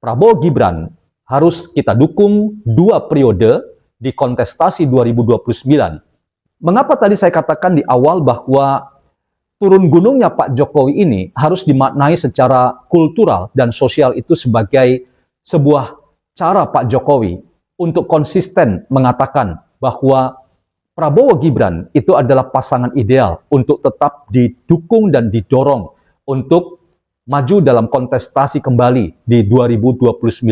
Prabowo Gibran harus kita dukung 2 periode di kontestasi 2029. Mengapa tadi saya katakan di awal bahwa turun gunungnya Pak Jokowi ini harus dimaknai secara kultural dan sosial itu sebagai sebuah cara Pak Jokowi untuk konsisten mengatakan bahwa Prabowo Gibran itu adalah pasangan ideal untuk tetap didukung dan didorong untuk maju dalam kontestasi kembali di 2029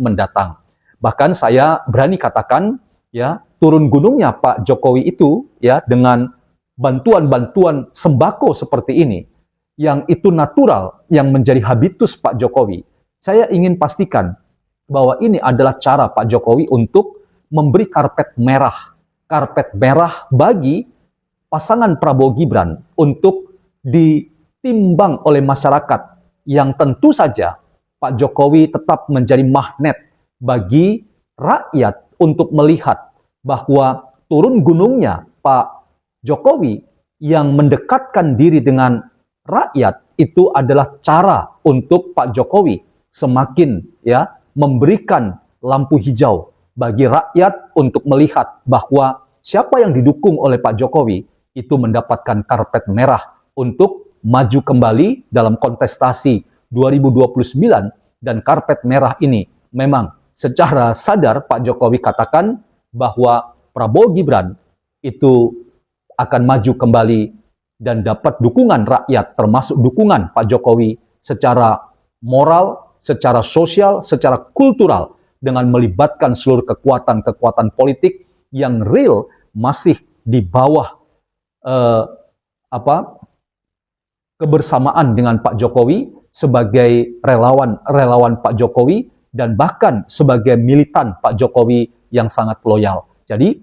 mendatang. Bahkan saya berani katakan ya, turun gunungnya Pak Jokowi itu ya dengan bantuan-bantuan sembako seperti ini yang itu natural, yang menjadi habitus Pak Jokowi. Saya ingin pastikan bahwa ini adalah cara Pak Jokowi untuk memberi karpet merah bagi pasangan Prabowo Gibran untuk ditimbang oleh masyarakat yang tentu saja Pak Jokowi tetap menjadi magnet bagi rakyat untuk melihat bahwa turun gunungnya Pak Jokowi yang mendekatkan diri dengan rakyat itu adalah cara untuk Pak Jokowi semakin ya memberikan lampu hijau bagi rakyat untuk melihat bahwa siapa yang didukung oleh Pak Jokowi itu mendapatkan karpet merah untuk maju kembali dalam kontestasi 2029, dan karpet merah ini memang secara sadar Pak Jokowi katakan bahwa Prabowo Gibran itu akan maju kembali dan dapat dukungan rakyat, termasuk dukungan Pak Jokowi secara moral, secara sosial, secara kultural, dengan melibatkan seluruh kekuatan-kekuatan politik yang real masih di bawah kebersamaan dengan Pak Jokowi sebagai relawan Pak Jokowi dan bahkan sebagai militan Pak Jokowi yang sangat loyal. Jadi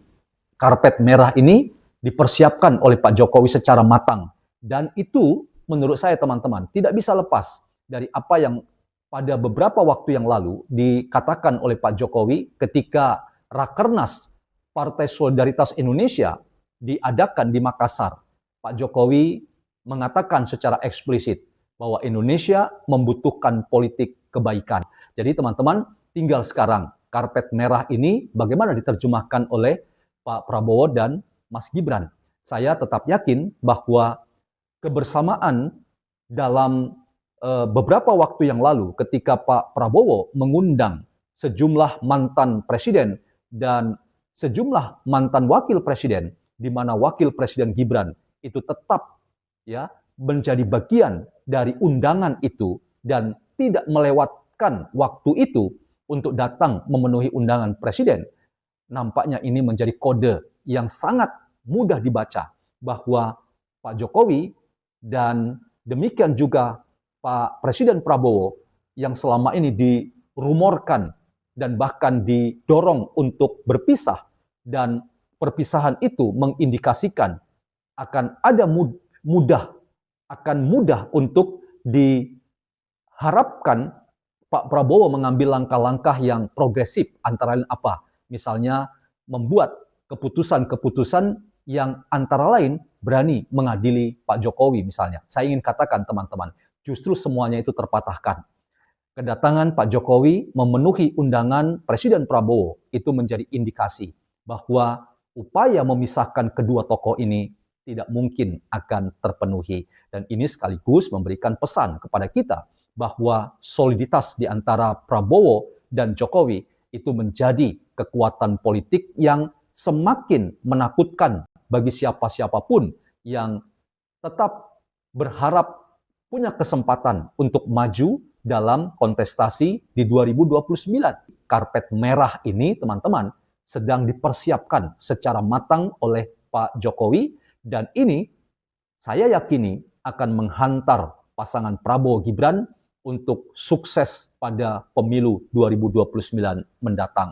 karpet merah ini dipersiapkan oleh Pak Jokowi secara matang, dan itu menurut saya teman-teman tidak bisa lepas dari apa yang pada beberapa waktu yang lalu dikatakan oleh Pak Jokowi ketika Rakernas Partai Solidaritas Indonesia diadakan di Makassar. Pak Jokowi mengatakan secara eksplisit bahwa Indonesia membutuhkan politik kebaikan. Jadi teman-teman, tinggal sekarang karpet merah ini bagaimana diterjemahkan oleh Pak Prabowo dan Mas Gibran. Saya tetap yakin bahwa kebersamaan dalam beberapa waktu yang lalu ketika Pak Prabowo mengundang sejumlah mantan presiden dan sejumlah mantan wakil presiden, di mana wakil presiden Gibran itu tetap ya menjadi bagian dari undangan itu dan tidak melewatkan waktu itu untuk datang memenuhi undangan presiden. Nampaknya ini menjadi kode yang sangat mudah dibaca bahwa Pak Jokowi dan demikian juga Pak Presiden Prabowo yang selama ini dirumorkan dan bahkan didorong untuk berpisah, dan perpisahan itu mengindikasikan akan ada mudah untuk diharapkan Pak Prabowo mengambil langkah-langkah yang progresif, antara lain apa? Misalnya membuat keputusan-keputusan yang antara lain berani mengadili Pak Jokowi misalnya. Saya ingin katakan teman-teman, justru semuanya itu terpatahkan. Kedatangan Pak Jokowi memenuhi undangan Presiden Prabowo itu menjadi indikasi bahwa upaya memisahkan kedua tokoh ini tidak mungkin akan terpenuhi. Dan ini sekaligus memberikan pesan kepada kita bahwa soliditas di antara Prabowo dan Jokowi itu menjadi kekuatan politik yang semakin menakutkan bagi siapa-siapapun yang tetap berharap punya kesempatan untuk maju dalam kontestasi di 2029. Karpet merah ini, teman-teman, sedang dipersiapkan secara matang oleh Pak Jokowi, dan ini saya yakini akan menghantar pasangan Prabowo Gibran untuk sukses pada pemilu 2029 mendatang.